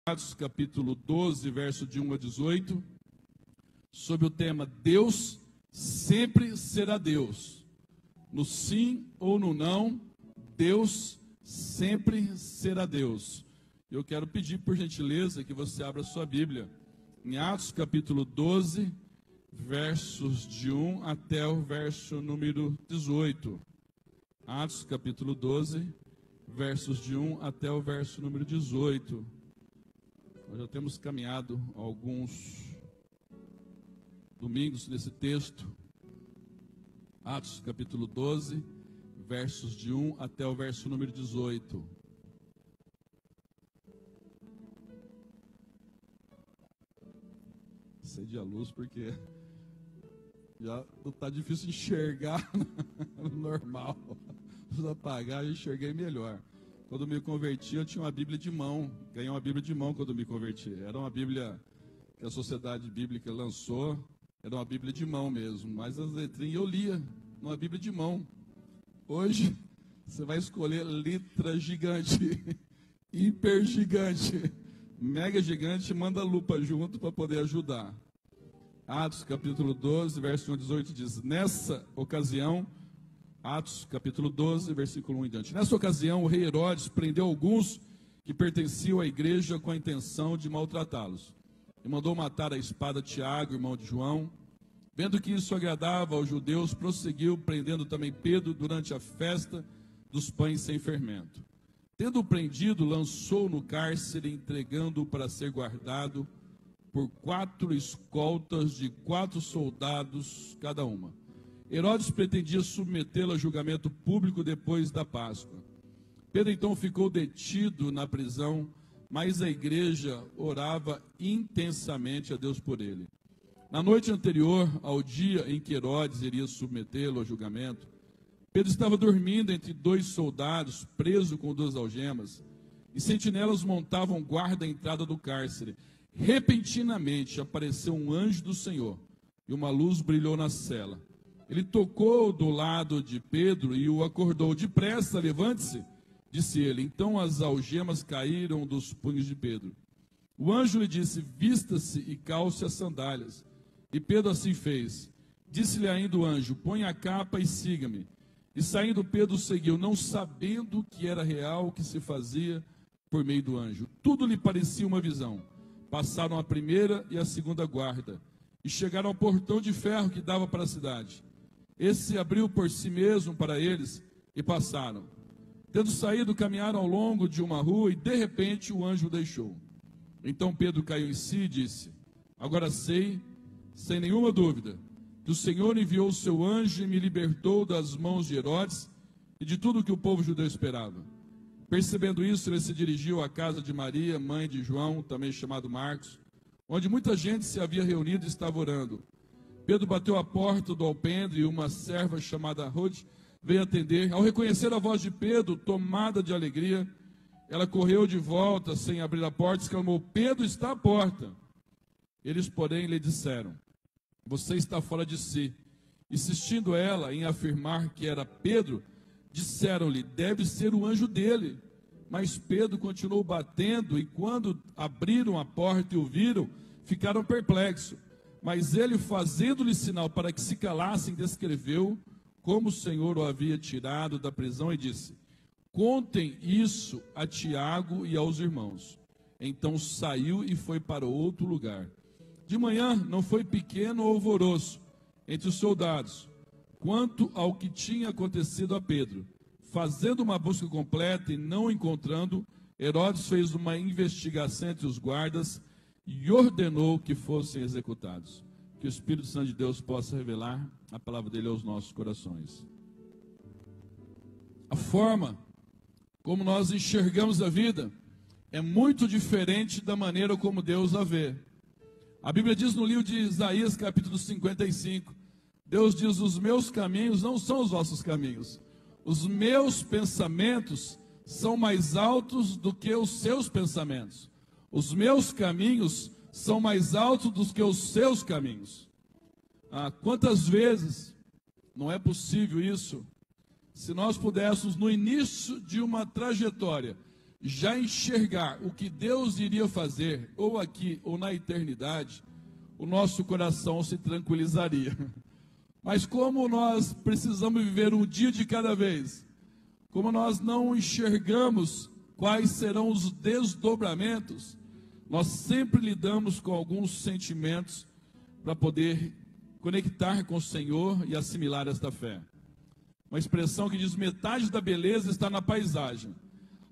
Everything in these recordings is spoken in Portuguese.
Atos capítulo 12, verso de 1 a 18, sobre o tema Deus sempre será Deus. No sim ou no não, Deus sempre será Deus. Eu quero pedir, por gentileza, que você abra sua Bíblia em Atos capítulo 12, versos de 1 até o verso número 18. Atos capítulo 12, versos de 1 até o verso número 18. Nós já temos caminhado alguns domingos nesse texto. Atos capítulo 12, versos de 1 até o verso número 18. Acende a luz porque já não está difícil enxergar normal. Preciso apagar, eu enxerguei melhor. Quando me converti, eu tinha uma Bíblia de mão. Ganhei uma Bíblia de mão quando me converti. Era uma Bíblia que a Sociedade Bíblica lançou. Era uma Bíblia de mão mesmo. Mas as letrinhas eu lia numa Bíblia de mão. Hoje, você vai escolher letra gigante, hiper gigante, mega gigante, manda lupa junto para poder ajudar. Atos capítulo 12, verso 1 a 18 diz: nessa ocasião... Atos capítulo 12, versículo 1 em diante. Nessa ocasião, o rei Herodes prendeu alguns que pertenciam à igreja com a intenção de maltratá-los. E mandou matar a espada Tiago, irmão de João. Vendo que isso agradava aos judeus, prosseguiu, prendendo também Pedro durante a festa dos pães sem fermento. Tendo-o prendido, lançou no cárcere, entregando-o para ser guardado por 4 escoltas de 4 soldados cada uma. Herodes pretendia submetê-lo a julgamento público depois da Páscoa. Pedro então ficou detido na prisão, mas a igreja orava intensamente a Deus por ele. Na noite anterior ao dia em que Herodes iria submetê-lo a julgamento, Pedro estava dormindo entre 2 soldados, preso com 2 algemas, e sentinelas montavam guarda à entrada do cárcere. Repentinamente apareceu um anjo do Senhor, e uma luz brilhou na cela. Ele tocou do lado de Pedro e o acordou. Depressa, levante-se, disse ele. Então as algemas caíram dos punhos de Pedro. O anjo lhe disse: vista-se e calce as sandálias. E Pedro assim fez. Disse-lhe ainda o anjo: põe a capa e siga-me. E saindo Pedro seguiu, não sabendo que era real o que se fazia por meio do anjo. Tudo lhe parecia uma visão. Passaram a primeira e a segunda guarda e chegaram ao portão de ferro que dava para a cidade. Esse se abriu por si mesmo para eles e passaram. Tendo saído, caminharam ao longo de uma rua e de repente o anjo o deixou. Então Pedro caiu em si e disse: agora sei, sem nenhuma dúvida, que o Senhor enviou o seu anjo e me libertou das mãos de Herodes e de tudo que o povo judeu esperava. Percebendo isso, ele se dirigiu à casa de Maria, mãe de João, também chamado Marcos, onde muita gente se havia reunido e estava orando. Pedro bateu à porta do alpendre e uma serva chamada Rode veio atender. Ao reconhecer a voz de Pedro, tomada de alegria, ela correu de volta sem abrir a porta e exclamou: Pedro está à porta. Eles, porém, lhe disseram: você está fora de si. Insistindo ela em afirmar que era Pedro, disseram-lhe: deve ser o anjo dele. Mas Pedro continuou batendo e quando abriram a porta e o viram, ficaram perplexos. Mas ele, fazendo-lhe sinal para que se calassem, descreveu como o Senhor o havia tirado da prisão e disse: contem isso a Tiago e aos irmãos. Então saiu e foi para outro lugar. De manhã não foi pequeno alvoroço entre os soldados, quanto ao que tinha acontecido a Pedro. Fazendo uma busca completa e não encontrando, Herodes fez uma investigação entre os guardas e ordenou que fossem executados. Que o Espírito Santo de Deus possa revelar a palavra dele aos nossos corações. A forma como nós enxergamos a vida é muito diferente da maneira como Deus a vê. A Bíblia diz no livro de Isaías, capítulo 55, Deus diz: os meus caminhos não são os vossos caminhos. Os meus pensamentos são mais altos do que os seus pensamentos. Os meus caminhos são mais altos do que os seus caminhos. Quantas vezes Não é possível isso. Se nós pudéssemos, no início de uma trajetória, já enxergar o que Deus iria fazer, ou aqui ou na eternidade, o nosso coração se tranquilizaria. Mas como nós precisamos viver um dia de cada vez, como nós não enxergamos quais serão os desdobramentos, nós sempre lidamos com alguns sentimentos para poder conectar com o Senhor e assimilar esta fé. Uma expressão que diz: metade da beleza está na paisagem,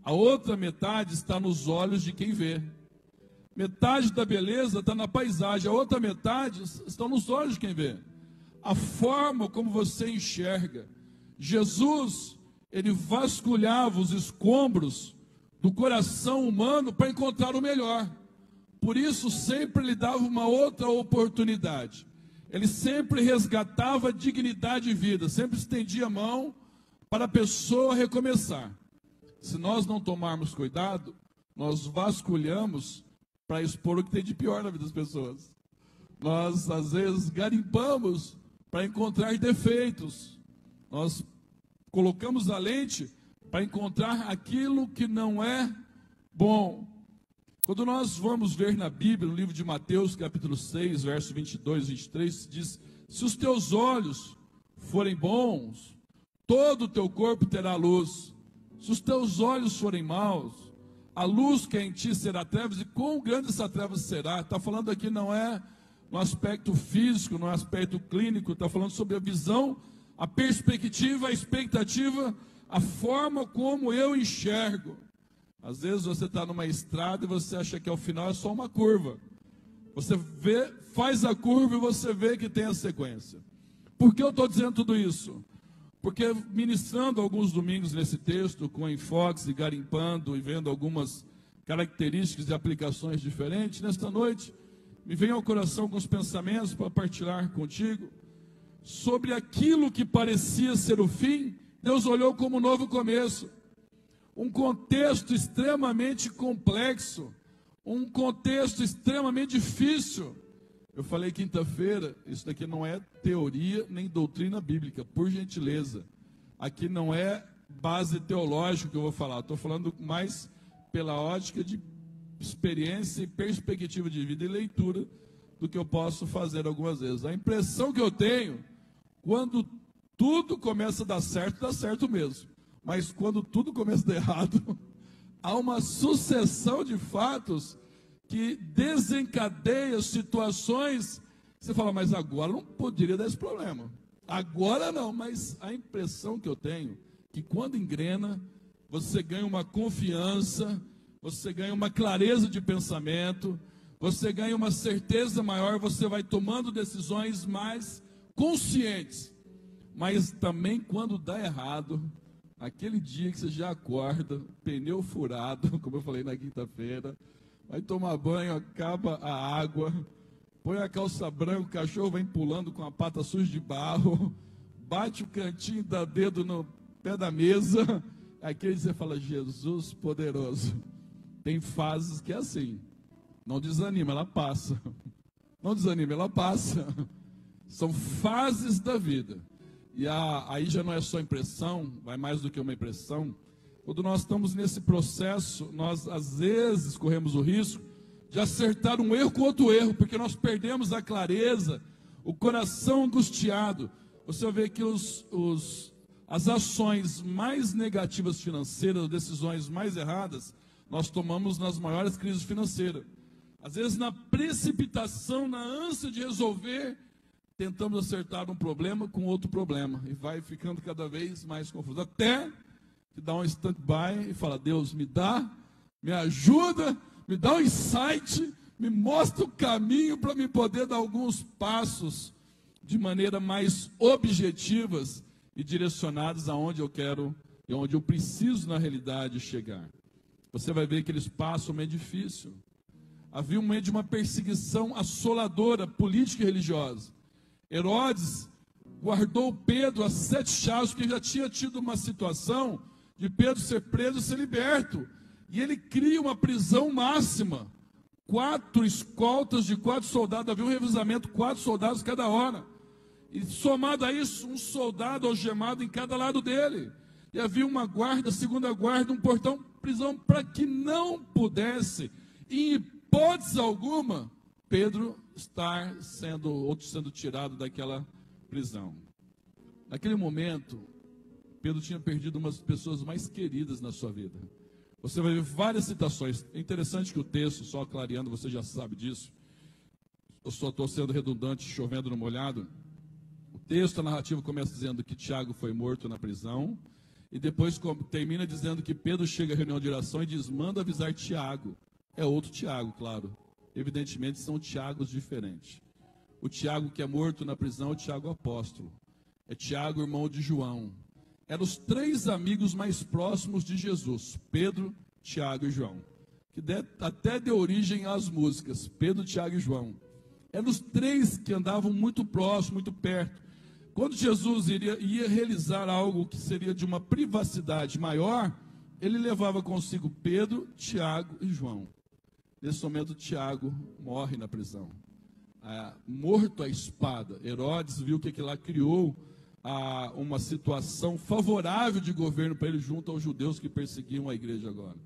a outra metade está nos olhos de quem vê. Metade da beleza está na paisagem, a outra metade está nos olhos de quem vê. A forma como você enxerga. Jesus, ele vasculhava os escombros do coração humano para encontrar o melhor. Por isso sempre lhe dava uma outra oportunidade. Ele sempre resgatava dignidade e vida, sempre estendia a mão para a pessoa recomeçar. Se nós não tomarmos cuidado, nós vasculhamos para expor o que tem de pior na vida das pessoas. Nós, às vezes, garimpamos para encontrar defeitos. Nós colocamos a lente para encontrar aquilo que não é bom. Quando nós vamos ver na Bíblia, no livro de Mateus, capítulo 6, verso 22 e 23, diz: se os teus olhos forem bons, todo o teu corpo terá luz. Se os teus olhos forem maus, a luz que é em ti será trevas, e quão grande essa trevas será. Está falando aqui não é no aspecto físico, no aspecto clínico, está falando sobre a visão, a perspectiva, a expectativa, a forma como eu enxergo. Às vezes você está numa estrada e você acha que ao final é só uma curva. Você vê, faz a curva e você vê que tem a sequência. Por que eu estou dizendo tudo isso? Porque ministrando alguns domingos nesse texto, com enfoques e garimpando e vendo algumas características e aplicações diferentes, nesta noite me vem ao coração alguns pensamentos para partilhar contigo sobre aquilo que parecia ser o fim. Deus olhou como um novo começo. Um contexto extremamente complexo, um contexto extremamente difícil. Eu falei quinta-feira, isso daqui não é teoria nem doutrina bíblica, por gentileza. Aqui não é base teológica que eu vou falar, estou falando mais pela ótica de experiência e perspectiva de vida e leitura do que eu posso fazer algumas vezes. A impressão que eu tenho, quando tudo começa a dar certo, dá certo mesmo. Mas quando tudo começa a dar errado, há uma sucessão de fatos que desencadeia situações. Você fala, mas agora não poderia dar esse problema. Agora não, mas a impressão que eu tenho, que quando engrena, você ganha uma confiança, você ganha uma clareza de pensamento, você ganha uma certeza maior, você vai tomando decisões mais conscientes. Mas também quando dá errado, aquele dia que você já acorda, pneu furado, como eu falei na quinta-feira, vai tomar banho, acaba a água, põe a calça branca, o cachorro vem pulando com a pata suja de barro, bate o cantinho, dá dedo no pé da mesa, aquele você fala, Jesus poderoso. Tem fases que é assim, não desanima, ela passa. Não desanima, ela passa. São fases da vida. E aí já não é só impressão, vai mais do que uma impressão. Quando nós estamos nesse processo, nós às vezes corremos o risco de acertar um erro com outro erro, porque nós perdemos a clareza, o coração angustiado. Você vai ver que as ações mais negativas financeiras, as decisões mais erradas, nós tomamos nas maiores crises financeiras. Às vezes na precipitação, na ânsia de resolver, tentamos acertar um problema com outro problema, e vai ficando cada vez mais confuso, até que dá um stand-by e fala, Deus, me dá, me ajuda, me dá um insight, me mostra o caminho para me poder dar alguns passos de maneira mais objetivas e direcionados aonde eu quero e onde eu preciso na realidade chegar. Você vai ver que eles passam meio difícil. Havia um meio de uma perseguição assoladora, política e religiosa. Herodes guardou Pedro a 7 chaves, porque já tinha tido uma situação de Pedro ser preso e ser liberto. E ele cria uma prisão máxima. 4 escoltas de 4 soldados, havia um revezamento, 4 soldados cada hora. E somado a isso, um soldado algemado em cada lado dele. E havia uma guarda, segunda guarda, um portão, prisão, para que não pudesse, em hipótese alguma, Pedro estar sendo tirado daquela prisão. Naquele momento, Pedro tinha perdido uma das pessoas mais queridas na sua vida. Você vai ver várias citações. É interessante que o texto, só clareando, você já sabe disso. Eu só estou sendo redundante, chovendo no molhado. O texto, a narrativa começa dizendo que Tiago foi morto na prisão. E depois termina dizendo que Pedro chega à reunião de oração e diz, manda avisar Tiago. É outro Tiago, claro. Evidentemente são Tiagos diferentes. O Tiago que é morto na prisão é o Tiago apóstolo. É Tiago, irmão de João. Eram os 3 amigos mais próximos de Jesus, Pedro, Tiago e João. Que até deu origem às músicas, Pedro, Tiago e João. Eram os 3 que andavam muito próximos, muito perto. Quando Jesus ia realizar algo que seria de uma privacidade maior, ele levava consigo Pedro, Tiago e João. Nesse momento, Tiago morre na prisão. Morto à espada. Herodes viu que aquilo lá criou uma situação favorável de governo para ele junto aos judeus que perseguiam a igreja agora.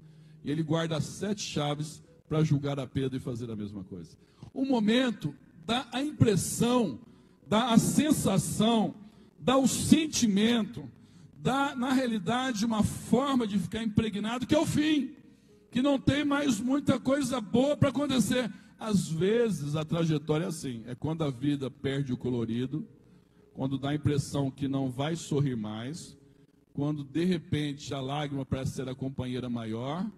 E ele guarda as 7 chaves para julgar a Pedro e fazer a mesma coisa. O momento dá a impressão, dá a sensação, dá o sentimento, dá na realidade uma forma de ficar impregnado que é o fim, que não tem mais muita coisa boa para acontecer. Às vezes a trajetória é assim, é quando a vida perde o colorido, quando dá a impressão que não vai sorrir mais, quando de repente a lágrima parece ser a companheira maior,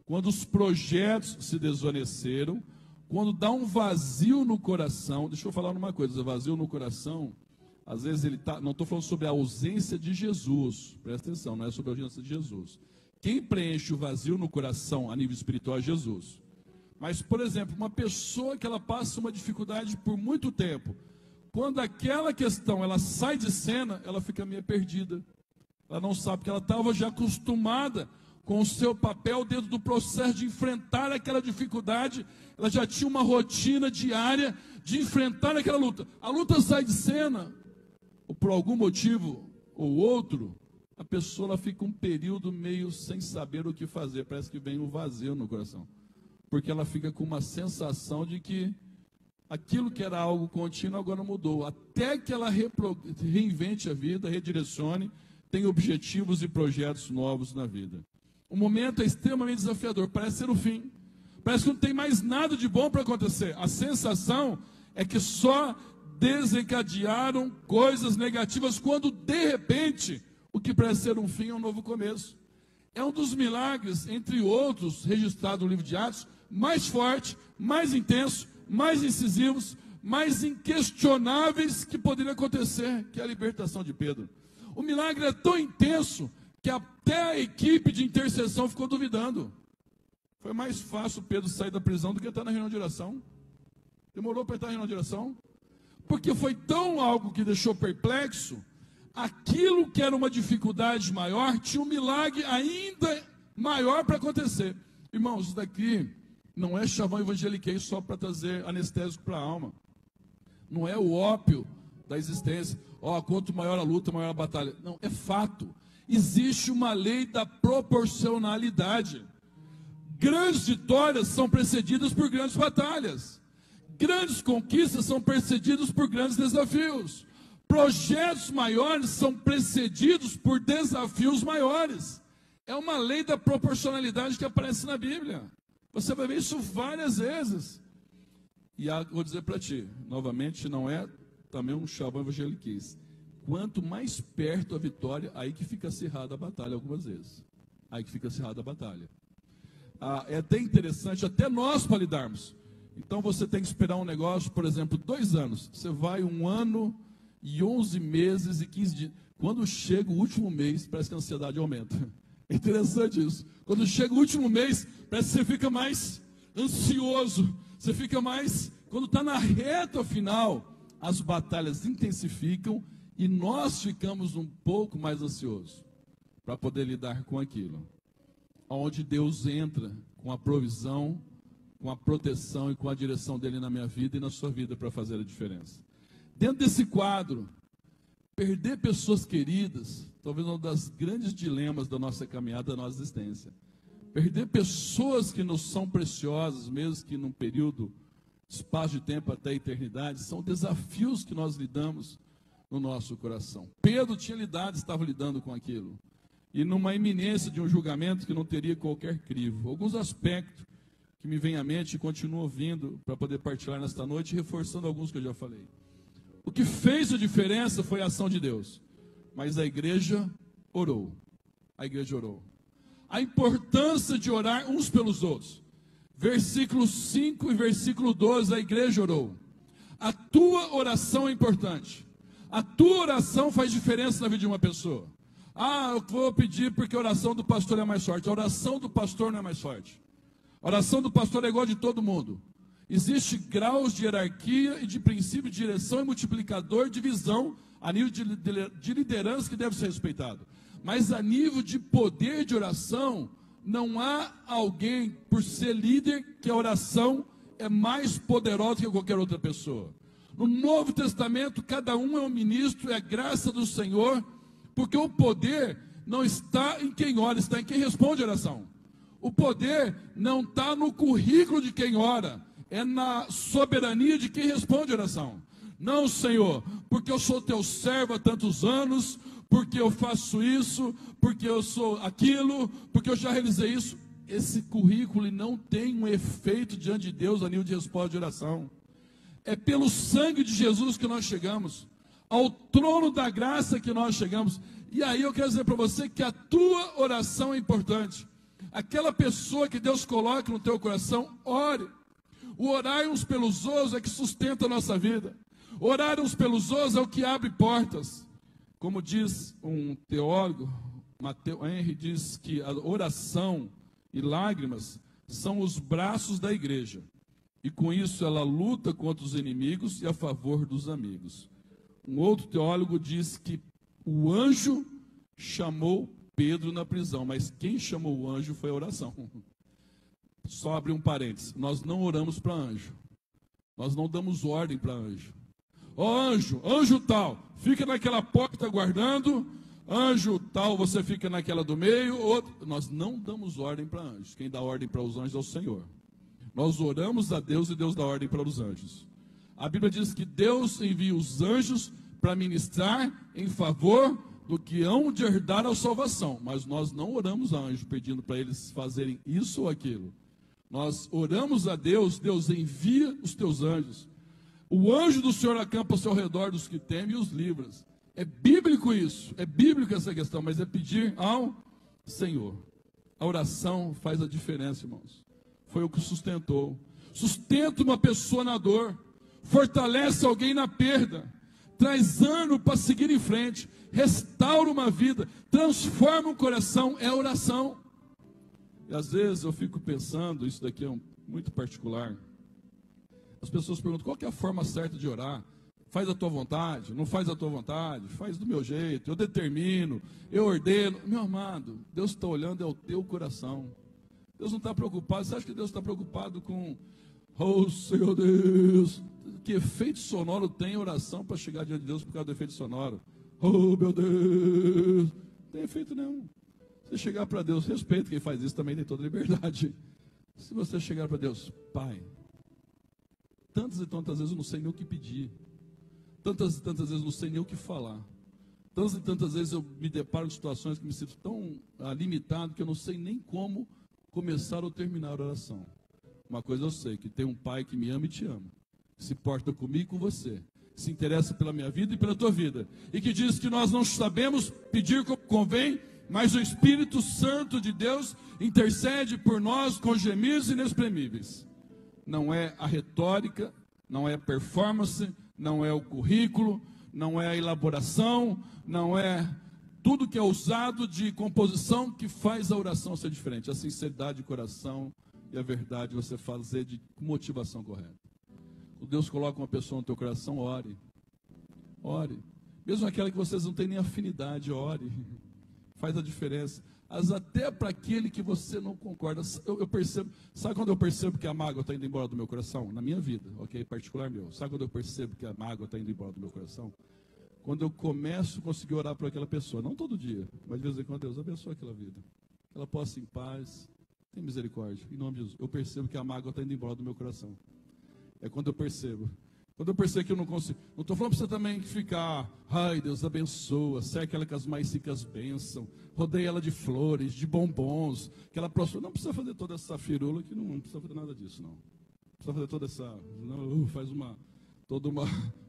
quando os projetos se desvaneceram, quando dá um vazio no coração. Deixa eu falar uma coisa, vazio no coração, às vezes não estou falando sobre a ausência de Jesus, presta atenção, não é sobre a ausência de Jesus. Quem preenche o vazio no coração a nível espiritual é Jesus. Mas, por exemplo, uma pessoa que ela passa uma dificuldade por muito tempo, quando aquela questão ela sai de cena, ela fica meio perdida. Ela não sabe, porque ela estava já acostumada com o seu papel dentro do processo de enfrentar aquela dificuldade. Ela já tinha uma rotina diária de enfrentar aquela luta. A luta sai de cena, ou por algum motivo ou outro, a pessoa ela fica um período meio sem saber o que fazer. Parece que vem um vazio no coração. Porque ela fica com uma sensação de que aquilo que era algo contínuo agora mudou. Até que ela reinvente a vida, redirecione, tem objetivos e projetos novos na vida. O momento é extremamente desafiador, parece ser o fim. Parece que não tem mais nada de bom para acontecer. A sensação é que só desencadearam coisas negativas quando, de repente, o que parece ser um fim é um novo começo. É um dos milagres, entre outros, registrados no livro de Atos, mais forte, mais intenso, mais incisivos, mais inquestionáveis que poderia acontecer, que é a libertação de Pedro. O milagre é tão intenso que até a equipe de intercessão ficou duvidando. Foi mais fácil Pedro sair da prisão do que estar na reunião de oração. Demorou para estar na reunião de oração, porque foi tão algo que deixou perplexo. Aquilo que era uma dificuldade maior, tinha um milagre ainda maior para acontecer. Irmãos, isso daqui não é chavão evangeliquez só para trazer anestésico para a alma. Não é o ópio da existência. Quanto maior a luta, maior a batalha. Não, é fato. Existe uma lei da proporcionalidade. Grandes vitórias são precedidas por grandes batalhas. Grandes conquistas são precedidas por grandes desafios. Projetos maiores são precedidos por desafios maiores. É uma lei da proporcionalidade que aparece na Bíblia. Você vai ver isso várias vezes. E vou dizer para ti, novamente, não é também um chavão evangeliquez. Quanto mais perto a vitória, aí que fica acirrada a batalha algumas vezes. Aí que fica acirrada a batalha. É até interessante, até nós validarmos. Então você tem que esperar um negócio, por exemplo, 2 anos. Você vai 1 ano e 11 meses e 15 dias. Quando chega o último mês, parece que a ansiedade aumenta. É interessante isso. Quando chega o último mês, parece que você fica mais ansioso. Você fica mais... Quando está na reta final, as batalhas intensificam e nós ficamos um pouco mais ansiosos para poder lidar com aquilo. Onde Deus entra com a provisão, com a proteção e com a direção dele na minha vida e na sua vida para fazer a diferença. Dentro desse quadro, perder pessoas queridas, talvez um dos grandes dilemas da nossa caminhada, da nossa existência. Perder pessoas que nos são preciosas, mesmo que num período, espaço de tempo até a eternidade, são desafios que nós lidamos no nosso coração. Pedro tinha lidado, estava lidando com aquilo. E numa iminência de um julgamento que não teria qualquer crivo. Alguns aspectos que me vêm à mente e continuam vindo para poder partilhar nesta noite, reforçando alguns que eu já falei. O que fez a diferença foi a ação de Deus. Mas a igreja orou. A igreja orou. A importância de orar uns pelos outros. Versículo 5 e versículo 12, a igreja orou. A tua oração é importante. A tua oração faz diferença na vida de uma pessoa. Eu vou pedir porque a oração do pastor é mais forte. A oração do pastor não é mais forte. A oração do pastor é igual a de todo mundo. Existem graus de hierarquia e de princípio de direção e multiplicador de visão a nível de liderança que deve ser respeitado. Mas a nível de poder de oração, não há alguém, por ser líder, que a oração é mais poderosa que qualquer outra pessoa. No Novo Testamento, cada um é um ministro, é a graça do Senhor, porque o poder não está em quem ora, está em quem responde a oração. O poder não está no currículo de quem ora, é na soberania de quem responde a oração. Não, Senhor, porque eu sou teu servo há tantos anos, porque eu faço isso, porque eu sou aquilo, porque eu já realizei isso. Esse currículo não tem um efeito diante de Deus a nível de resposta de oração. É pelo sangue de Jesus que nós chegamos, ao trono da graça que nós chegamos. E aí eu quero dizer para você que a tua oração é importante. Aquela pessoa que Deus coloca no teu coração, ore. O orar uns pelos outros é que sustenta a nossa vida. Orar uns pelos outros é o que abre portas. Como diz um teólogo, Matthew Henry, diz que a oração e lágrimas são os braços da igreja. E com isso ela luta contra os inimigos e a favor dos amigos. Um outro teólogo diz que o anjo chamou Pedro na prisão, mas quem chamou o anjo foi a oração. Só abrir um parênteses, nós não oramos para anjo. Nós não damos ordem para anjo. Anjo tal, fica naquela porta guardando, anjo tal, você fica naquela do meio, outro. Nós não damos ordem para anjos. Quem dá ordem para os anjos é o Senhor. Nós oramos a Deus e Deus dá ordem para os anjos. A Bíblia diz que Deus envia os anjos para ministrar em favor do que hão de herdar a salvação. Mas nós não oramos a anjos pedindo para eles fazerem isso ou aquilo. Nós oramos a Deus, Deus envia os teus anjos. O anjo do Senhor acampa ao seu redor dos que temem e os livra. É bíblico isso, é bíblico essa questão, mas é pedir ao Senhor. A oração faz a diferença, irmãos. Foi o que sustentou. Sustenta uma pessoa na dor, fortalece alguém na perda, traz ânimo para seguir em frente, restaura uma vida, transforma um coração, é oração. E às vezes eu fico pensando, isso daqui é muito particular. As pessoas perguntam, qual que é a forma certa de orar? Faz a tua vontade, não faz a tua vontade, faz do meu jeito, eu determino, eu ordeno. Meu amado, Deus está olhando é o teu coração. Deus não está preocupado, você acha que Deus está preocupado com, oh Senhor Deus, que efeito sonoro tem a oração para chegar diante de Deus por causa do efeito sonoro? Oh meu Deus, não tem efeito nenhum. Se chegar para Deus, respeito quem faz isso, também tem toda liberdade. Se você chegar para Deus, Pai, tantas e tantas vezes eu não sei nem o que pedir, tantas e tantas vezes eu não sei nem o que falar, tantas e tantas vezes eu me deparo com situações que me sinto tão limitado que eu não sei nem como começar ou terminar a oração. Uma coisa eu sei, que tem um Pai que me ama e te ama, que se porta comigo e com você, se interessa pela minha vida e pela tua vida, e que diz que nós não sabemos pedir como convém, mas o Espírito Santo de Deus intercede por nós com gemidos inexprimíveis. Não é a retórica, não é a performance, não é o currículo, não é a elaboração, não é tudo que é usado de composição que faz a oração ser diferente. A sinceridade de coração e a verdade você fazer de motivação correta. Quando Deus coloca uma pessoa no teu coração, ore. Ore. Mesmo aquela que vocês não têm nem afinidade, ore. faz a diferença. Mas até para aquele que você não concorda. Eu percebo, sabe quando eu percebo que a mágoa está indo embora do meu coração? Na minha vida, ok? Particular meu. Sabe quando eu percebo que a mágoa está indo embora do meu coração? Quando eu começo a conseguir orar por aquela pessoa. Não todo dia, mas de vez em quando Deus abençoa aquela vida. Que ela possa ir em paz, tem misericórdia. Em nome de Jesus. Eu percebo que a mágoa está indo embora do meu coração. É quando eu percebo. Quando eu percebo que eu não consigo. Não estou falando para você também ficar, ai, Deus abençoa, cerca ela com as mais ricas bênçãos, rodeia ela de flores, de bombons, que ela próxima. Não precisa fazer toda essa firula, que não precisa fazer nada disso, não. Não precisa fazer toda essa. Não, faz toda uma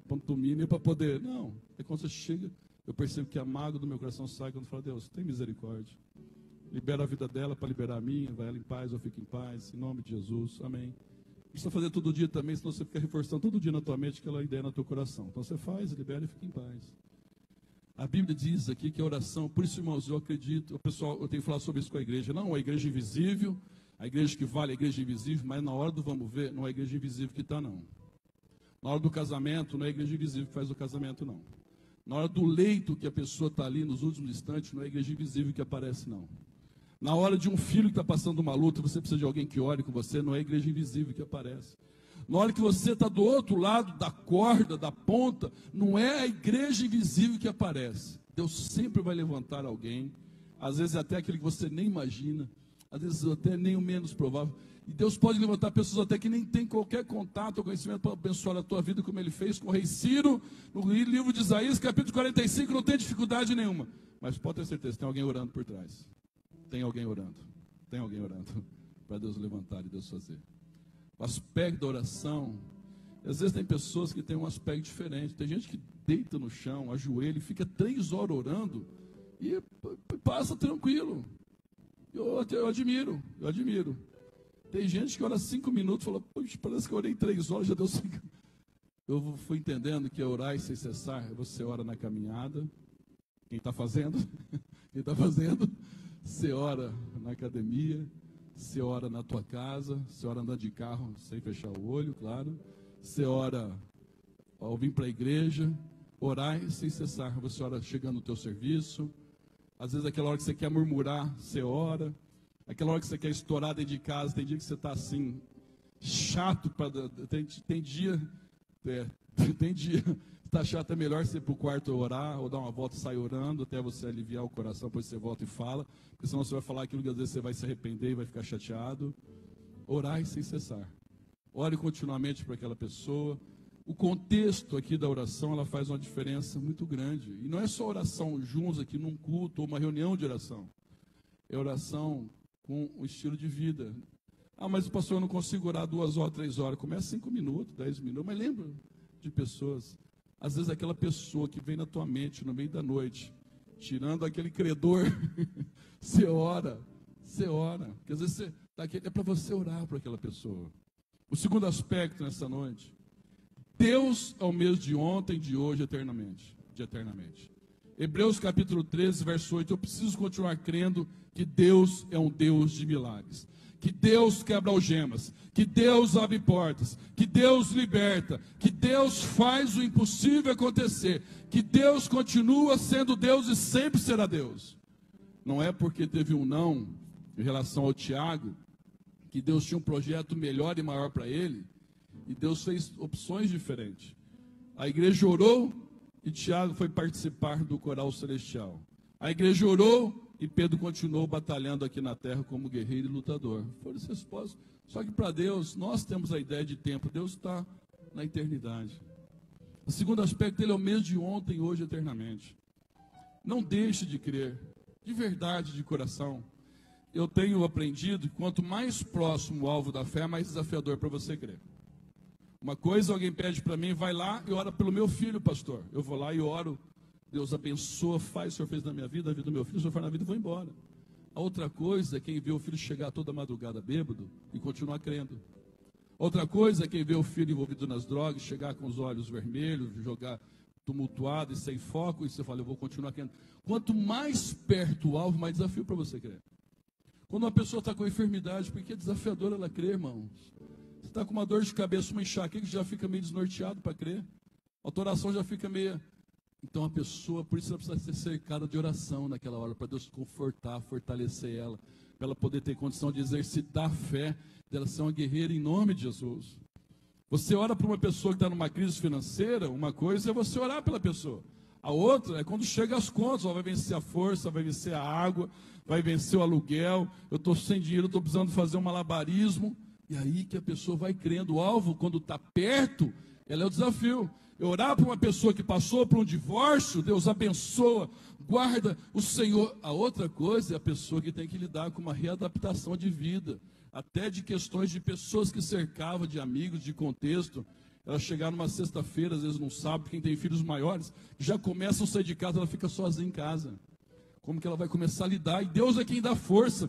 pantomime para poder. Não. É quando você chega, eu percebo que a mágoa do meu coração sai quando eu falo, Deus, tem misericórdia. Libera a vida dela para liberar a minha, vai ela em paz, eu fico em paz, em nome de Jesus, amém. Precisa fazer todo dia também, senão você fica reforçando todo dia na tua mente aquela ideia no teu coração. Então você faz, libera e fica em paz. A Bíblia diz aqui que a oração, por isso, irmãos, eu acredito, pessoal, eu tenho que falar sobre isso com a igreja. Não, a igreja invisível, a igreja que vale, a igreja invisível, mas na hora do vamos ver, não é a igreja invisível que está, não. Na hora do casamento, não é a igreja invisível que faz o casamento, não. Na hora do leito que a pessoa está ali nos últimos instantes, não é a igreja invisível que aparece, não. Na hora de um filho que está passando uma luta, você precisa de alguém que ore com você, não é a igreja invisível que aparece. Na hora que você está do outro lado da corda, da ponta, não é a igreja invisível que aparece. Deus sempre vai levantar alguém, às vezes até aquele que você nem imagina, às vezes até nem o menos provável. E Deus pode levantar pessoas até que nem tem qualquer contato ou conhecimento para abençoar a tua vida, como Ele fez com o rei Ciro, no livro de Isaías, capítulo 45, não tem dificuldade nenhuma. Mas pode ter certeza, tem alguém orando por trás. Tem alguém orando para Deus levantar e Deus fazer. O aspecto da oração, às vezes tem pessoas que têm um aspecto diferente. Tem gente que deita no chão, ajoelha e fica 3 horas orando e passa tranquilo. Eu admiro. Tem gente que ora 5 minutos e fala, poxa, parece que eu orei 3 horas, já deu 5. Eu fui entendendo que é orar sem cessar. Você ora na caminhada. Quem está fazendo? Você ora na academia, você ora na tua casa, você ora andando de carro sem fechar o olho, claro. Você ora ao vir para a igreja, orar sem cessar. Você ora chegando no teu serviço. Às vezes aquela hora que você quer murmurar, você ora. Aquela hora que você quer estourar dentro de casa, tem dia que você está assim, chato. Tem dia está chato, é melhor você ir para o quarto orar, ou dar uma volta e sair orando, até você aliviar o coração, depois você volta e fala, porque senão você vai falar aquilo que às vezes você vai se arrepender e vai ficar chateado. Orar sem cessar. Ore continuamente para aquela pessoa. O contexto aqui da oração, ela faz uma diferença muito grande. E não é só oração juntos aqui num culto ou uma reunião de oração. É oração com o estilo de vida. Ah, mas o pastor, eu não consigo orar 2 horas, 3 horas. Começa 5 minutos, 10 minutos, mas lembra de pessoas. Às vezes aquela pessoa que vem na tua mente no meio da noite, tirando aquele credor, você ora. Porque às vezes é para você orar para aquela pessoa. O segundo aspecto nessa noite, Deus é o mesmo de ontem, de hoje, eternamente. Hebreus capítulo 13, verso 8, eu preciso continuar crendo que Deus é um Deus de milagres. Que Deus quebra algemas, que Deus abre portas, que Deus liberta, que Deus faz o impossível acontecer, que Deus continua sendo Deus e sempre será Deus. Não é porque teve um não em relação ao Tiago, que Deus tinha um projeto melhor e maior para ele, e Deus fez opções diferentes. A igreja orou e Tiago foi participar do coral celestial. A igreja orou e Pedro continuou batalhando aqui na terra como guerreiro e lutador. Foram essas respostas. Só que para Deus, nós temos a ideia de tempo. Deus está na eternidade. O segundo aspecto, Ele é o mesmo de ontem, hoje, eternamente. Não deixe de crer, de verdade, de coração. Eu tenho aprendido que quanto mais próximo o alvo da fé, mais desafiador para você crer. Uma coisa, alguém pede para mim, vai lá e ora pelo meu filho, pastor. Eu vou lá e oro. Deus abençoa, faz, o Senhor fez na minha vida, a vida do meu filho, o Senhor faz na vida e vou embora. A outra coisa é quem vê o filho chegar toda madrugada bêbado e continuar crendo. Outra coisa é quem vê o filho envolvido nas drogas, chegar com os olhos vermelhos, jogar tumultuado e sem foco, e você fala, eu vou continuar crendo. Quanto mais perto o alvo, mais desafio para você crer. Quando uma pessoa está com enfermidade, porque é desafiador ela crer, irmãos. Você está com uma dor de cabeça, uma enxaqueca, que já fica meio desnorteado para crer. A tua oração já fica meio Então a pessoa, por isso ela precisa ser cercada de oração naquela hora, para Deus confortar, fortalecer ela, para ela poder ter condição de exercitar a fé, dela ser uma guerreira em nome de Jesus. Você ora para uma pessoa que está numa crise financeira, uma coisa é você orar pela pessoa. A outra é quando chega as contas, ela vai vencer a força, vai vencer a água, vai vencer o aluguel, eu estou sem dinheiro, estou precisando fazer um malabarismo. E aí que a pessoa vai crendo. O alvo, quando está perto, ela é o desafio. Eu orar para uma pessoa que passou por um divórcio, Deus abençoa, guarda o Senhor. A outra coisa é a pessoa que tem que lidar com uma readaptação de vida, até de questões de pessoas que cercavam, de amigos, de contexto. Ela chegar numa sexta-feira, às vezes não sabe, quem tem filhos maiores, já começam a sair de casa, ela fica sozinha em casa. Como que ela vai começar a lidar? E Deus é quem dá força,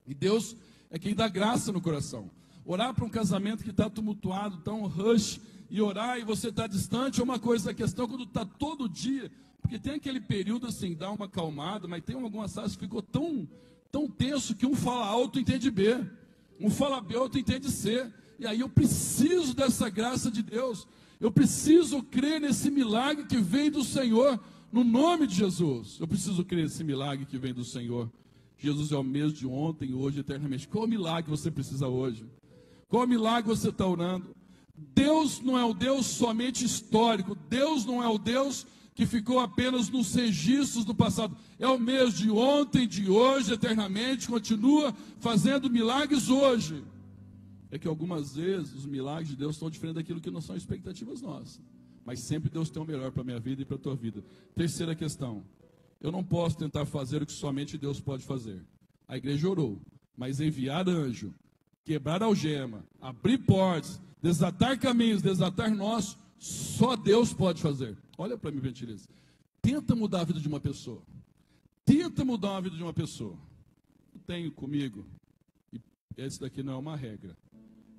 e Deus é quem dá graça no coração. Orar para um casamento que está tumultuado, está um rush, e orar e você está distante é uma coisa. A questão é quando está todo dia, porque tem aquele período assim, dá uma acalmada, mas tem algumas áreas que ficou tão tenso que um fala alto e entende B, um fala B, outro entende C, e aí eu preciso dessa graça de Deus, eu preciso crer nesse milagre que vem do Senhor, no nome de Jesus. Eu preciso crer nesse milagre que vem do Senhor. Jesus é o mesmo de ontem, hoje, eternamente. Qual milagre você precisa hoje? Qual milagre você está orando? Deus não é o Deus somente histórico, Deus não é o Deus que ficou apenas nos registros do passado, é o mesmo de ontem, de hoje, eternamente, continua fazendo milagres hoje. É que algumas vezes os milagres de Deus estão diferentes daquilo que não são expectativas nossas, mas sempre Deus tem o melhor para a minha vida e para a tua vida. Terceira questão, eu não posso tentar fazer o que somente Deus pode fazer. A igreja orou, mas enviar anjo, quebrar algema, abrir portas, desatar caminhos, desatar nós, só Deus pode fazer. Olha para mim, gentileza. Tenta mudar a vida de uma pessoa. Tenta mudar a vida de uma pessoa. Eu tenho comigo, e esse daqui não é uma regra.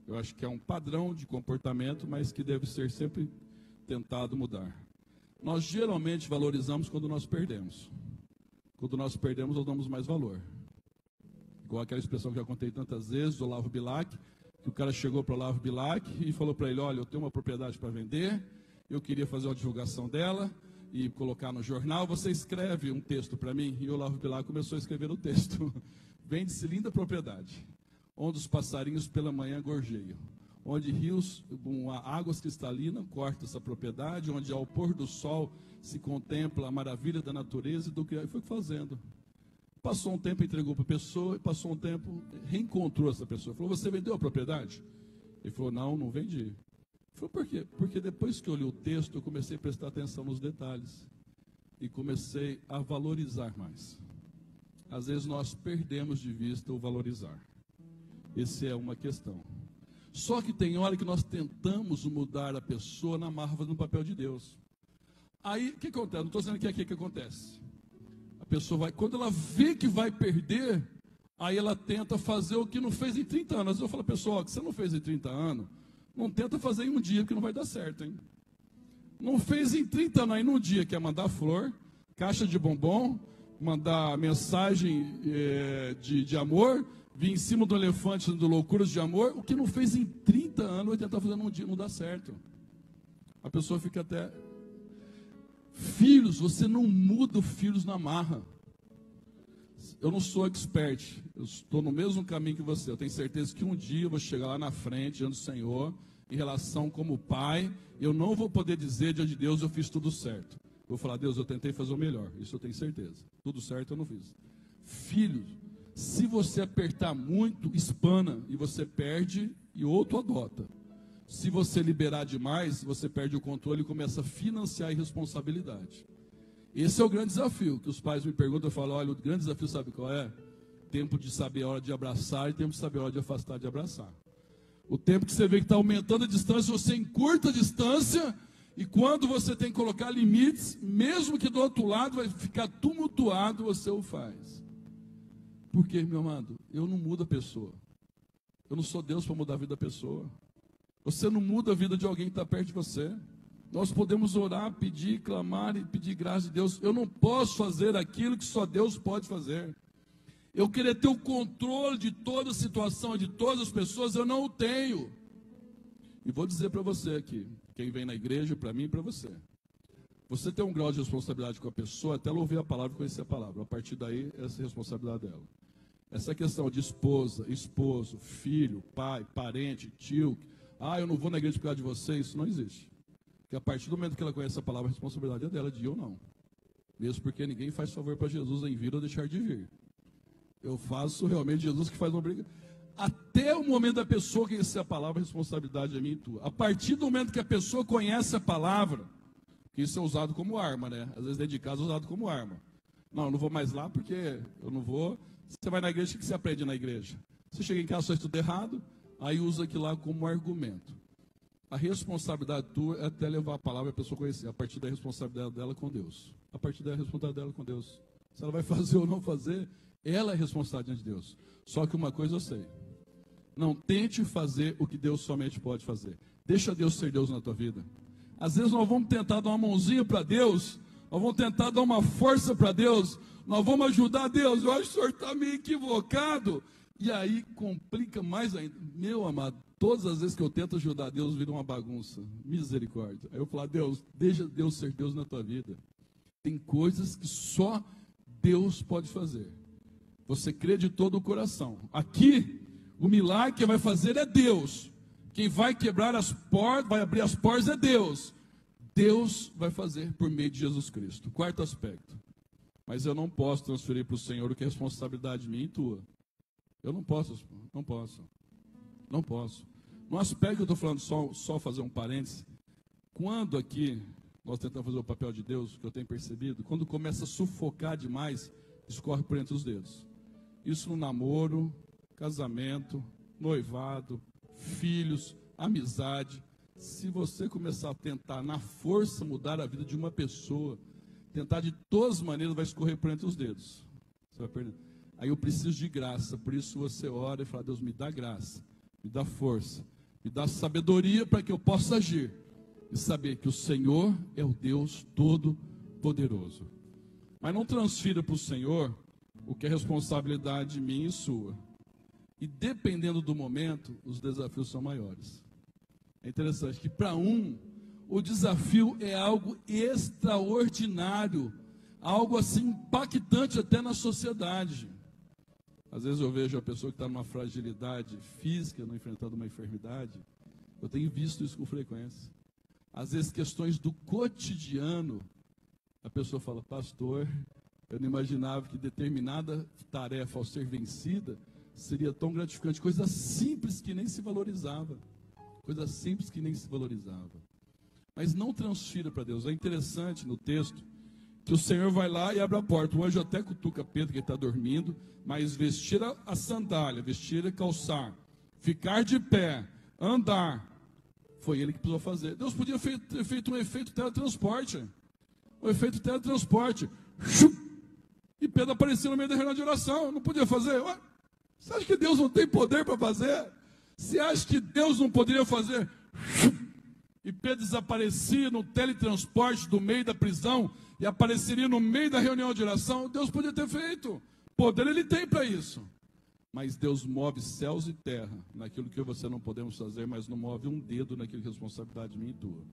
Eu acho que é um padrão de comportamento, mas que deve ser sempre tentado mudar. Nós geralmente valorizamos quando nós perdemos. Quando nós perdemos, nós damos mais valor. Igual aquela expressão que eu contei tantas vezes, do Olavo Bilac, que o cara chegou para o Olavo Bilac e falou para ele: olha, eu tenho uma propriedade para vender, eu queria fazer uma divulgação dela e colocar no jornal, você escreve um texto para mim? E o Olavo Bilac começou a escrever o texto. Vende-se linda propriedade, onde os passarinhos pela manhã gorjeiam, onde rios com águas cristalinas cortam essa propriedade, onde ao pôr do sol se contempla a maravilha da natureza e do que foi fazendo. Passou um tempo, entregou para a pessoa, e passou um tempo, reencontrou essa pessoa. Falou: você vendeu a propriedade? Ele falou: não vendi. Ele falou: por quê? Porque depois que eu li o texto, eu comecei a prestar atenção nos detalhes. E comecei a valorizar mais. Às vezes nós perdemos de vista o valorizar. Essa é uma questão. Só que tem hora que nós tentamos mudar a pessoa na marra no papel de Deus. Aí, o que acontece? Não estou dizendo que é aqui que acontece. A pessoa vai, quando ela vê que vai perder, aí ela tenta fazer o que não fez em 30 anos. Eu falo: pessoal, o que você não fez em 30 anos, não tenta fazer em um dia, porque não vai dar certo, hein? Não fez em 30 anos, aí num dia quer mandar flor, caixa de bombom, mandar mensagem de amor, vir em cima do elefante do loucuras de amor. O que não fez em 30 anos, vai tentar fazer num dia, não dá certo. A pessoa fica até... Filhos, você não muda filhos na marra. Eu não sou expert, eu estou no mesmo caminho que você. Eu tenho certeza que um dia eu vou chegar lá na frente, diante do Senhor, em relação como pai. Eu não vou poder dizer diante de Deus: eu fiz tudo certo. Eu vou falar: Deus, eu tentei fazer o melhor. Isso eu tenho certeza. Tudo certo eu não fiz. Filhos, se você apertar muito, espana, e você perde, e outro adota. Se você liberar demais, você perde o controle e começa a financiar a irresponsabilidade. Esse é o grande desafio, que os pais me perguntam. Eu falo: olha, o grande desafio sabe qual é? Tempo de saber a hora de abraçar e tempo de saber a hora de afastar de abraçar. O tempo que você vê que está aumentando a distância, você encurta a distância, e quando você tem que colocar limites, mesmo que do outro lado vai ficar tumultuado, você o faz. Por quê, meu amado? Eu não mudo a pessoa. Eu não sou Deus para mudar a vida da pessoa. Você não muda a vida de alguém que está perto de você. Nós podemos orar, pedir, clamar e pedir graça de Deus. Eu não posso fazer aquilo que só Deus pode fazer. Eu querer ter o controle de toda a situação, de todas as pessoas, eu não o tenho. E vou dizer para você aqui, quem vem na igreja, para mim e para você: Você tem um grau de responsabilidade com a pessoa até ela ouvir a palavra e conhecer a palavra. A partir daí, essa é a responsabilidade dela. Essa questão de esposa, esposo, filho, pai, parente, tio. Eu não vou na igreja por causa de você, isso não existe. Porque a partir do momento que ela conhece a palavra, a responsabilidade é dela, de ir ou não. Mesmo porque ninguém faz favor para Jesus em vir ou deixar de vir. Eu faço realmente Jesus que faz uma briga. Até o momento da pessoa conhecer a palavra, a responsabilidade é minha e tua. A partir do momento que a pessoa conhece a palavra, que isso é usado como arma, né? Às vezes dentro de casa é usado como arma. Não, eu não vou mais lá porque eu não vou. Você vai na igreja, o que você aprende na igreja? Você chega em casa, só estuda errado, aí usa aquilo lá como argumento. A responsabilidade tua é até levar a palavra e a pessoa conhecer. A partir da responsabilidade dela com Deus. A partir da responsabilidade dela com Deus. Se ela vai fazer ou não fazer, ela é responsável diante de Deus. Só que uma coisa eu sei. Não tente fazer o que Deus somente pode fazer. Deixa Deus ser Deus na tua vida. Às vezes nós vamos tentar dar uma mãozinha para Deus, nós vamos tentar dar uma força para Deus, nós vamos ajudar Deus. Eu acho que o senhor está meio equivocado. E aí complica mais ainda. Meu amado, todas as vezes que eu tento ajudar Deus, vira uma bagunça. Misericórdia. Aí eu falo, Deus, deixa Deus ser Deus na tua vida. Tem coisas que só Deus pode fazer. Você crê de todo o coração. Aqui, o milagre que vai fazer é Deus. Quem vai quebrar as portas, vai abrir as portas é Deus. Deus vai fazer por meio de Jesus Cristo. Quarto aspecto. Mas eu não posso transferir para o Senhor o que é responsabilidade minha e tua. Eu não posso. No aspecto que eu estou falando, só fazer um parêntese. Quando aqui nós tentamos fazer o papel de Deus, que eu tenho percebido, quando começa a sufocar demais, escorre por entre os dedos. Isso no namoro, casamento, noivado, filhos, amizade. Se você começar a tentar na força mudar a vida de uma pessoa, tentar de todas as maneiras, vai escorrer por entre os dedos. Você vai perder. Aí eu preciso de graça, por isso você ora e fala, Deus, me dá graça, me dá força, me dá sabedoria para que eu possa agir. E saber que o Senhor é o Deus Todo-Poderoso. Mas não transfira para o Senhor o que é responsabilidade minha e sua. E dependendo do momento, os desafios são maiores. É interessante que para o desafio é algo extraordinário, algo assim impactante até na sociedade. Às vezes eu vejo a pessoa que está numa fragilidade física, não enfrentando uma enfermidade. Eu tenho visto isso com frequência. Às vezes questões do cotidiano, a pessoa fala, pastor, eu não imaginava que determinada tarefa ao ser vencida seria tão gratificante. Coisa simples que nem se valorizava. Coisa simples que nem se valorizava. Mas não transfira para Deus. É interessante no texto que o Senhor vai lá e abre a porta. O anjo até cutuca Pedro, que está dormindo, mas vestir a sandália, vestir a calçar, ficar de pé, andar, foi ele que precisou fazer. Deus podia ter feito um efeito teletransporte. Um efeito teletransporte. E Pedro apareceu no meio da reunião de oração. Não podia fazer? Ué? Você acha que Deus não tem poder para fazer? Você acha que Deus não poderia fazer? E Pedro desaparecia no teletransporte do meio da prisão e apareceria no meio da reunião de oração. Deus podia ter feito. Poder ele tem para isso. Mas Deus move céus e terra naquilo que você não podemos fazer, mas não move um dedo naquilo que é responsabilidade minha e tua.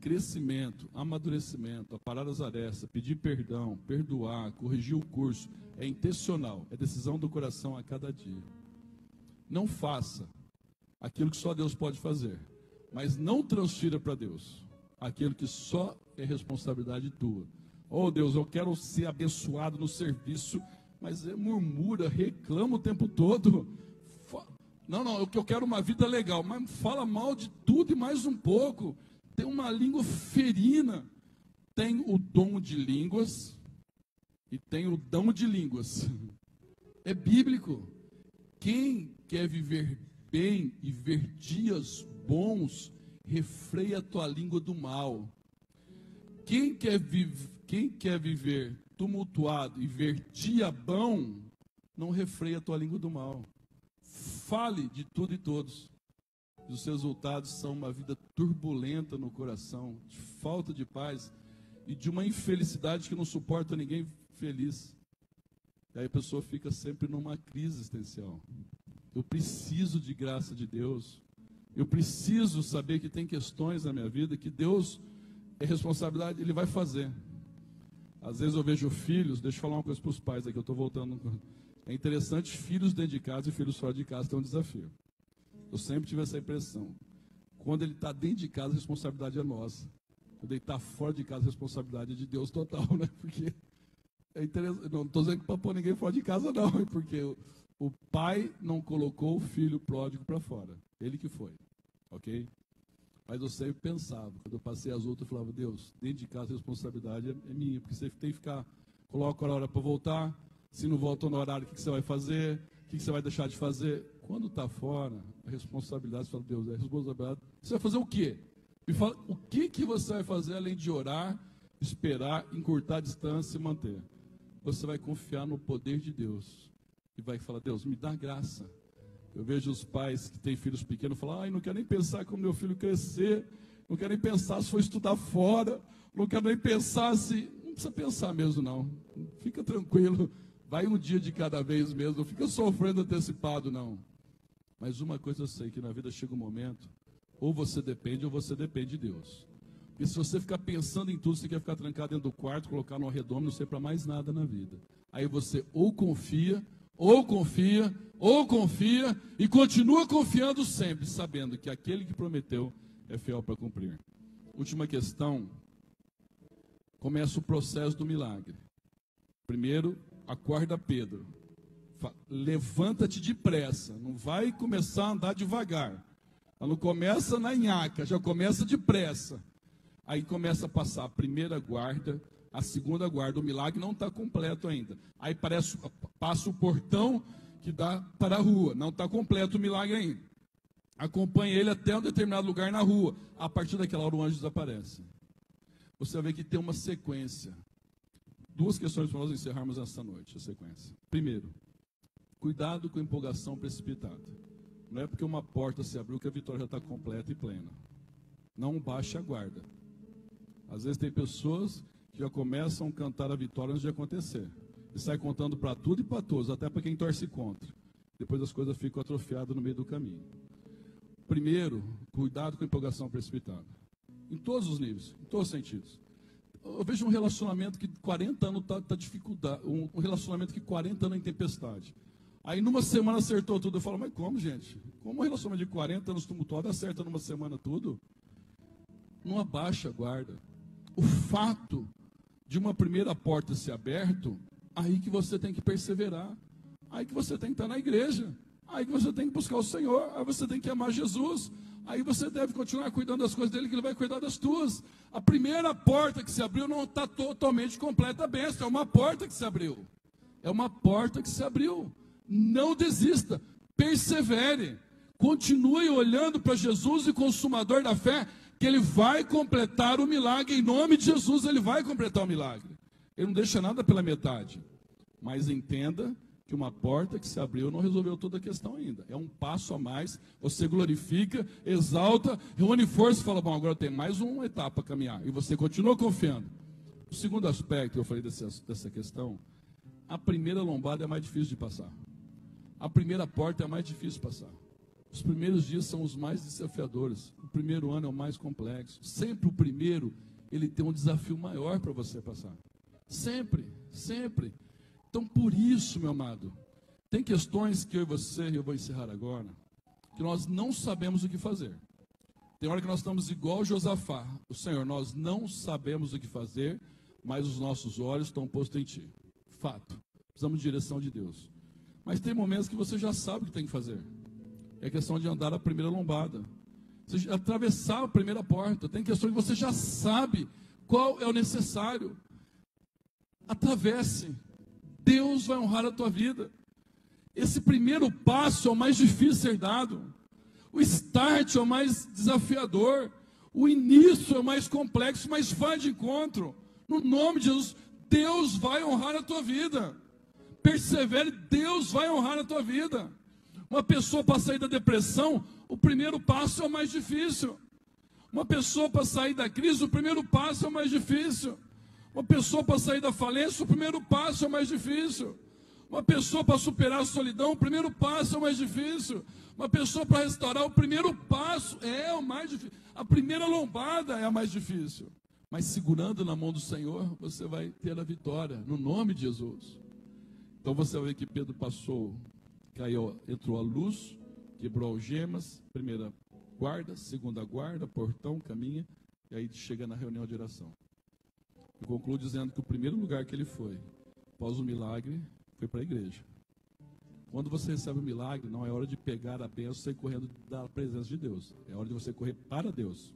Crescimento, amadurecimento, aparar as arestas, pedir perdão, perdoar, corrigir o curso, é intencional, é decisão do coração a cada dia. Não faça aquilo que só Deus pode fazer, mas não transfira para Deus aquilo que só é responsabilidade tua. Oh Deus, eu quero ser abençoado no serviço, mas murmura, reclama o tempo todo. Não, eu quero uma vida legal, mas fala mal de tudo e mais um pouco. Tem uma língua ferina. Tem o dom de línguas e tem o dom de línguas. É bíblico. Quem quer viver bem e ver dias bons, refreia a tua língua do mal. Quem quer viver tumultuado e ver dia bom, não refreia a tua língua do mal. Fale de tudo e todos. Os resultados são uma vida turbulenta no coração, de falta de paz e de uma infelicidade que não suporta ninguém feliz. E aí a pessoa fica sempre numa crise existencial. Eu preciso de graça de Deus. Eu preciso saber que tem questões na minha vida que Deus é responsabilidade, ele vai fazer. Às vezes eu vejo filhos, deixa eu falar uma coisa para os pais aqui, eu estou voltando. É interessante, filhos dentro de casa e filhos fora de casa tem um desafio. Eu sempre tive essa impressão. Quando ele está dentro de casa, a responsabilidade é nossa. Quando ele está fora de casa, a responsabilidade é de Deus total, né? Porque é interessante. Não estou dizendo que para pôr ninguém fora de casa, não. Porque o pai não colocou o filho pródigo para fora. Ele que foi. Ok? Mas eu sempre pensava, quando eu passei as outras, eu falava, Deus, dentro de casa a responsabilidade é minha. Porque você tem que ficar, coloca a hora para voltar. Se não voltou no horário, o que você vai fazer? O que você vai deixar de fazer? Quando está fora, a responsabilidade, você fala, Deus, é a responsabilidade. Você vai fazer o quê? Me fala, o que você vai fazer além de orar, esperar, encurtar a distância e manter? Você vai confiar no poder de Deus. E vai falar, Deus, me dá graça. Eu vejo os pais que têm filhos pequenos falar, não quero nem pensar como meu filho crescer, não quero nem pensar se for estudar fora, não quero nem pensar se... Não precisa pensar mesmo, não. Fica tranquilo. Vai um dia de cada vez mesmo, não fica sofrendo antecipado, não. Mas uma coisa eu sei, que na vida chega um momento, ou você depende de Deus. Porque se você ficar pensando em tudo, você quer ficar trancado dentro do quarto, colocar no arredondo, não sei para mais nada na vida. Aí você ou confia, e continua confiando sempre, sabendo que aquele que prometeu é fiel para cumprir. Última questão, começa o processo do milagre. Primeiro, acorda Pedro. Levanta-te depressa, não vai começar a andar devagar. Não começa na nhaca, já começa depressa. Aí começa a passar a primeira guarda, a segunda guarda. O milagre não está completo ainda. Aí passa o portão que dá para a rua. Não está completo o milagre ainda. Acompanha ele até um determinado lugar na rua. A partir daquela hora o anjo desaparece. Você vai ver que tem uma sequência. Duas questões para nós encerrarmos esta noite, a sequência. Primeiro, cuidado com a empolgação precipitada. Não é porque uma porta se abriu que a vitória já está completa e plena. Não baixe a guarda. Às vezes tem pessoas que já começam a cantar a vitória antes de acontecer. E sai contando para tudo e para todos, até para quem torce contra. Depois as coisas ficam atrofiadas no meio do caminho. Primeiro, cuidado com a empolgação precipitada. Em todos os níveis, em todos os sentidos. Eu vejo um relacionamento que 40 anos está dificuldade, um relacionamento que 40 anos em tempestade. Aí numa semana acertou tudo. Eu falo, mas como, gente? Como um relacionamento de 40 anos tumultuado acerta numa semana tudo? Não abaixa a guarda. O fato de uma primeira porta ser aberta, aí que você tem que perseverar. Aí que você tem que estar na igreja. Aí que você tem que buscar o Senhor. Aí você tem que amar Jesus. Aí você deve continuar cuidando das coisas dele, que ele vai cuidar das tuas. A primeira porta que se abriu não está totalmente completa a bênção. É uma porta que se abriu. É uma porta que se abriu. Não desista. Persevere. Continue olhando para Jesus, e consumador da fé, que ele vai completar o milagre. Em nome de Jesus, ele vai completar o milagre. Ele não deixa nada pela metade. Mas entenda que uma porta que se abriu não resolveu toda a questão ainda. É um passo a mais. Você glorifica, exalta, reúne força e fala, bom, agora tem mais uma etapa a caminhar. E você continua confiando. O segundo aspecto que eu falei dessa questão, a primeira lombada é mais difícil de passar. A primeira porta é a mais difícil de passar. Os primeiros dias são os mais desafiadores. O primeiro ano é o mais complexo. Sempre o primeiro, ele tem um desafio maior para você passar. Sempre, sempre. Então, por isso, meu amado, tem questões que eu vou encerrar agora, que nós não sabemos o que fazer. Tem hora que nós estamos igual Josafá. O Senhor, nós não sabemos o que fazer, mas os nossos olhos estão postos em Ti. Fato. Precisamos de direção de Deus. Mas tem momentos que você já sabe o que tem que fazer. É questão de andar a primeira lombada. Você atravessar a primeira porta. Tem questões que você já sabe qual é o necessário. Atravesse. Deus vai honrar a tua vida. Esse primeiro passo é o mais difícil de ser dado. O start é o mais desafiador. O início é o mais complexo, mas vai de encontro. No nome de Jesus, Deus vai honrar a tua vida. Persevere, Deus vai honrar a tua vida. Uma pessoa para sair da depressão, o primeiro passo é o mais difícil. Uma pessoa para sair da crise, o primeiro passo é o mais difícil. Uma pessoa para sair da falência, o primeiro passo é o mais difícil. Uma pessoa para superar a solidão, o primeiro passo é o mais difícil. Uma pessoa para restaurar, o primeiro passo é o mais difícil. A primeira lombada é a mais difícil. Mas segurando na mão do Senhor, você vai ter a vitória, no nome de Jesus. Então você vai ver que Pedro passou, caiu, entrou a luz, quebrou algemas, primeira guarda, segunda guarda, portão, caminha, e aí chega na reunião de oração. Eu concluo dizendo que o primeiro lugar que ele foi, após o milagre, foi para a igreja. Quando você recebe o milagre, não é hora de pegar a bênção e sair correndo da presença de Deus. É hora de você correr para Deus.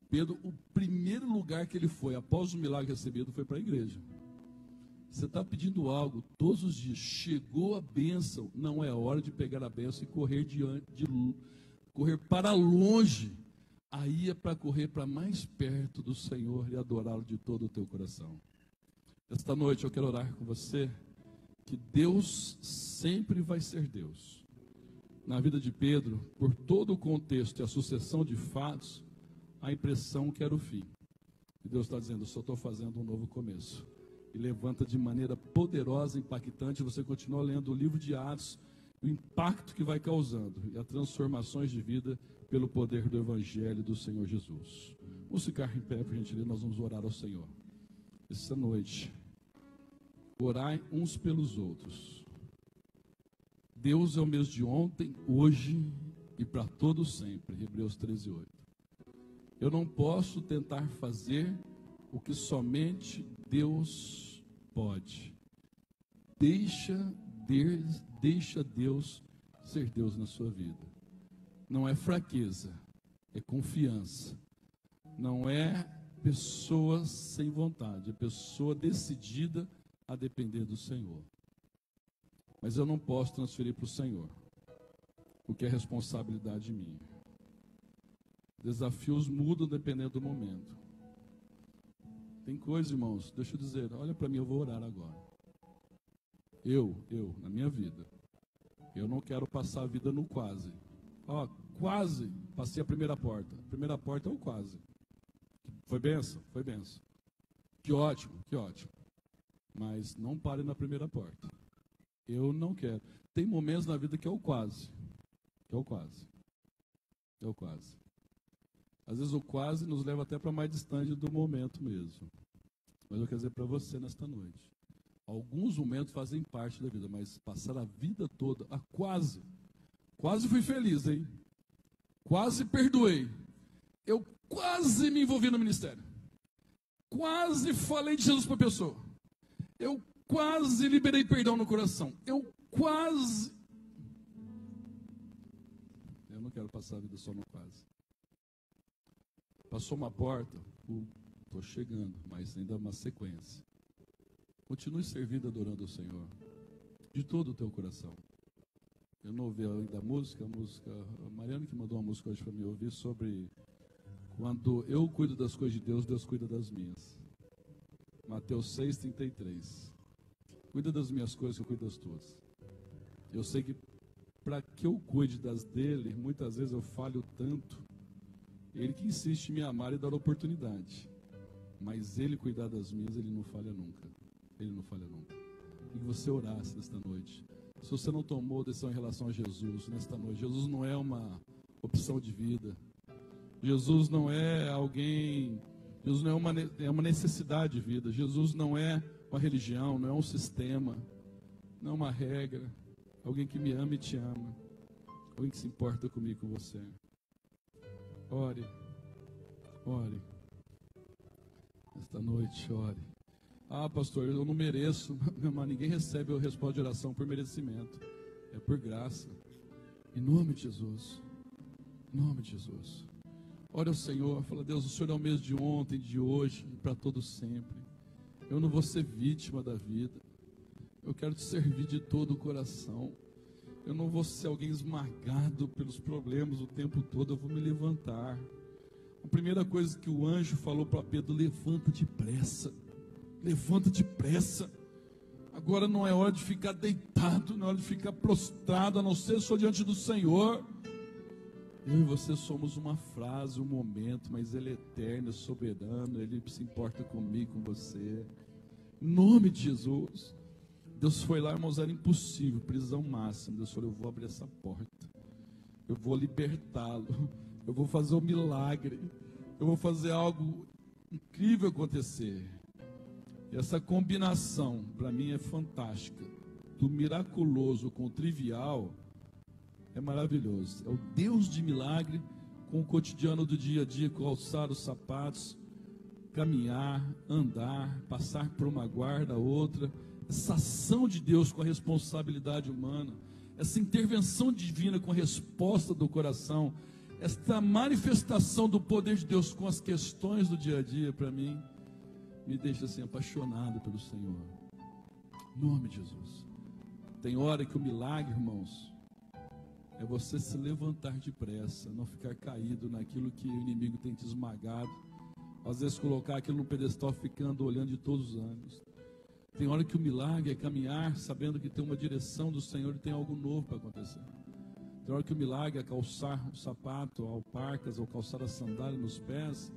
Pedro, o primeiro lugar que ele foi, após o milagre recebido, foi para a igreja. Você está pedindo algo todos os dias, chegou a bênção, não é hora de pegar a bênção e correr correr para longe. Aí é para correr para mais perto do Senhor e adorá-lo de todo o teu coração. Esta noite eu quero orar com você, que Deus sempre vai ser Deus. Na vida de Pedro, por todo o contexto e a sucessão de fatos, a impressão que era o fim. E Deus está dizendo, eu só estou fazendo um novo começo. E levanta de maneira poderosa, impactante, você continua lendo o livro de Atos, o impacto que vai causando, e as transformações de vida pelo poder do Evangelho do Senhor Jesus. Vamos ficar em pé, por gentileza, nós vamos orar ao Senhor. Essa noite, orai uns pelos outros. Deus é o mesmo de ontem, hoje e para todo sempre. Hebreus 13:8. Eu não posso tentar fazer o que somente Deus pode. Deixa Deus ser Deus na sua vida. Não é fraqueza, é confiança. Não é pessoa sem vontade, é pessoa decidida a depender do Senhor. Mas eu não posso transferir para o Senhor o que é responsabilidade minha. Desafios mudam dependendo do momento. Tem coisa, irmãos, deixa eu dizer, olha para mim, eu vou orar agora. Eu, na minha vida, eu não quero passar a vida no quase. Ó, quase passei a primeira porta. A primeira porta é o quase. Foi benção? Foi benção. Que ótimo, que ótimo. Mas não pare na primeira porta. Eu não quero. Tem momentos na vida que é o quase. Que é o quase. É o quase. Às vezes o quase nos leva até para mais distante do momento mesmo. Mas eu quero dizer para você nesta noite. Alguns momentos fazem parte da vida, mas passar a vida toda, quase fui feliz, hein? Quase perdoei. Eu quase me envolvi no ministério. Quase falei de Jesus para a pessoa. Eu quase liberei perdão no coração. Eu não quero passar a vida só no quase. Passou uma porta, estou chegando, mas ainda é uma sequência. Continue servindo, adorando o Senhor, de todo o teu coração. Eu não ouvi ainda a música, a Mariana que mandou uma música hoje para me ouvir sobre quando eu cuido das coisas de Deus, Deus cuida das minhas. Mateus 6,33. Cuida das minhas coisas, eu cuido das tuas. Eu sei que para que eu cuide das dele, muitas vezes eu falho tanto. Ele que insiste em me amar e dar oportunidade. Mas ele cuidar das minhas, ele não falha nunca. Ele não falha nunca. E que você orasse nesta noite. Se você não tomou decisão em relação a Jesus nesta noite, Jesus não é uma opção de vida. Jesus não é alguém, Jesus não é uma necessidade de vida. Jesus não é uma religião, não é um sistema, não é uma regra. Alguém que me ama e te ama. Alguém que se importa comigo e com você. Ore. Esta noite, ore. Ah, pastor, eu não mereço. Mas ninguém recebe a resposta de oração por merecimento. É por graça. Em nome de Jesus. Em nome de Jesus. Ore ao Senhor. Fala, Deus, o Senhor é o mesmo de ontem, de hoje e para todo sempre. Eu não vou ser vítima da vida. Eu quero te servir de todo o coração. Eu não vou ser alguém esmagado pelos problemas o tempo todo. Eu vou me levantar. A primeira coisa que o anjo falou para Pedro: levanta depressa. Levanta depressa. Agora não é hora de ficar deitado, não é hora de ficar prostrado, a não ser só diante do Senhor. Eu e você somos uma frase, um momento, mas Ele é eterno, é soberano, Ele se importa comigo, com você. Em nome de Jesus. Deus foi lá, irmãos, era impossível, prisão máxima. Deus falou: eu vou abrir essa porta, eu vou libertá-lo, eu vou fazer um milagre, eu vou fazer algo incrível acontecer. E essa combinação, para mim, é fantástica. Do miraculoso com o trivial, é maravilhoso. É o Deus de milagre com o cotidiano do dia a dia, calçar os sapatos, caminhar, andar, passar por uma guarda, outra. Essa ação de Deus com a responsabilidade humana, essa intervenção divina com a resposta do coração, esta manifestação do poder de Deus com as questões do dia a dia, para mim, me deixa assim apaixonado pelo Senhor. Em nome de Jesus. Tem hora que o milagre, irmãos, é você se levantar depressa, não ficar caído naquilo que o inimigo tem te esmagado. Às vezes colocar aquilo no pedestal ficando olhando de todos os ângulos. Tem hora que o milagre é caminhar sabendo que tem uma direção do Senhor e tem algo novo para acontecer. Tem hora que o milagre é calçar o sapato, alparcas, ou calçar a sandália nos pés,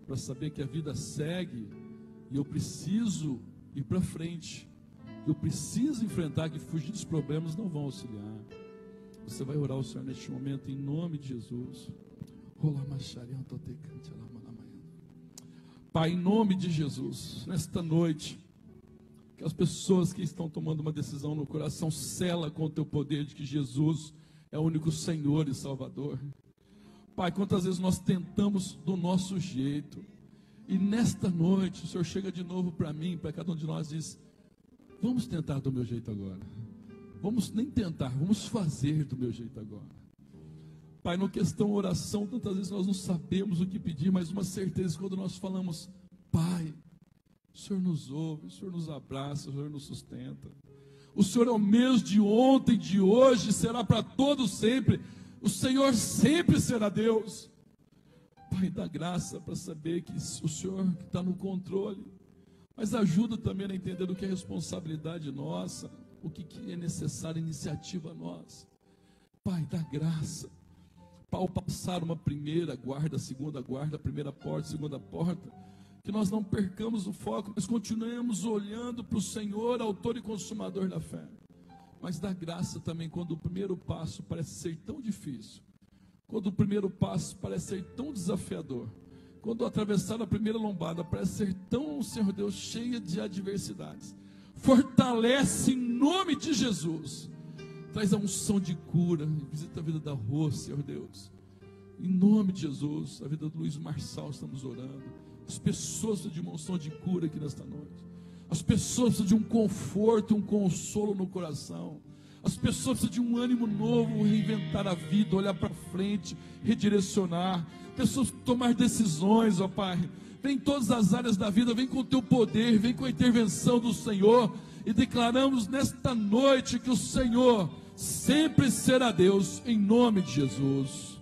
para saber que a vida segue e eu preciso ir para frente. Eu preciso enfrentar, que fugir dos problemas não vão auxiliar. Você vai orar ao Senhor neste momento em nome de Jesus. Pai, em nome de Jesus, nesta noite, que as pessoas que estão tomando uma decisão no coração, sela com o teu poder de que Jesus é o único Senhor e Salvador. Pai, quantas vezes nós tentamos do nosso jeito, e nesta noite o Senhor chega de novo para mim, para cada um de nós e diz: vamos tentar do meu jeito agora. Vamos nem tentar, vamos fazer do meu jeito agora. Pai, no questão oração, tantas vezes nós não sabemos o que pedir, mas uma certeza, quando nós falamos: Pai, o Senhor nos ouve, o Senhor nos abraça, o Senhor nos sustenta. O Senhor é o mesmo de ontem, de hoje, será para todos sempre. O Senhor sempre será Deus. Pai, dá graça para saber que o Senhor está no controle, mas ajuda também a entender o que é responsabilidade nossa, o que é necessário, iniciativa nossa. Pai, dá graça para ao passar uma primeira guarda, segunda guarda, primeira porta, segunda porta, que nós não percamos o foco, mas continuemos olhando para o Senhor, autor e consumador da fé. Mas dá graça também quando o primeiro passo parece ser tão difícil, quando o primeiro passo parece ser tão desafiador, quando atravessar a primeira lombada parece ser tão, Senhor Deus, cheia de adversidades. Fortalece em nome de Jesus. Traz a unção de cura. Visita a vida da Rô, Senhor Deus. Em nome de Jesus. A vida do Luiz Marçal, estamos orando. As pessoas precisam de uma unção de cura aqui nesta noite. As pessoas precisam de um conforto, um consolo no coração. As pessoas precisam de um ânimo novo, reinventar a vida, olhar para frente, redirecionar. Pessoas tomar decisões, ó Pai. Vem em todas as áreas da vida, vem com o teu poder, vem com a intervenção do Senhor. E declaramos nesta noite que o Senhor sempre será Deus, em nome de Jesus.